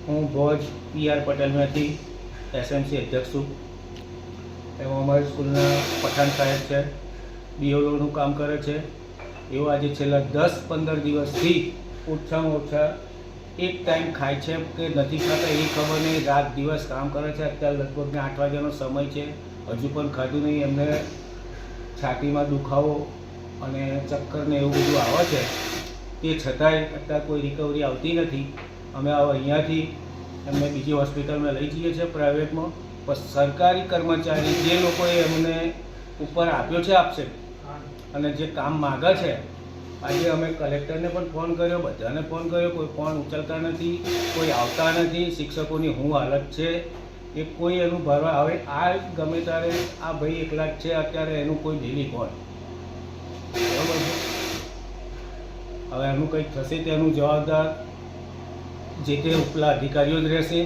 હું ભોજ PR પટેલમાંથી SMC અધ્યક્ષ છું. એમાં અમારી સ્કૂલના પઠાણ સાહેબ છે, BLOનું કામ કરે છે. એવો આજે છેલ્લા 10-15 દિવસથી ઓછામાં ઓછા એક ટાઈમ ખાય છે કે નથી ખાતા એ ખબર નહીં. રાત દિવસ કામ કરે છે. અત્યારે લગભગ 8 વાગ્યાનો સમય છે, હજુ પણ ખાધું નહીં. એમને છાતીમાં દુખાવો અને ચક્કર ને એવું બધું આવે છે. તે છતાંય અત્યારે કોઈ રિકવરી આવતી નથી. અમે અહીંયાથી એમને બીજી હોસ્પિટલમાં લઈ જઈએ છીએ પ્રાઇવેટમાં. પણ સરકારી કર્મચારી જે લોકોએ એમને ઉપર આપ્યો છે આપશે અને જે કામ માગે છે, આજે અમે કલેક્ટરને પણ ફોન કર્યો, બધાને ફોન કર્યો, કોઈ ફોન ઉચલતા નથી, કોઈ આવતા નથી. શિક્ષકોની શું હાલત છે એ કોઈ એનું ભરવા આવે. આ ગમે ત્યારે આ ભાઈ એકલા જ છે અત્યારે, એનું કોઈ ડેલી કોણ બરાબર છે. હવે એનું કંઈક થશે તેનું જવાબદાર જે તે ઉપલા અધિકારીઓ જ રહેશે.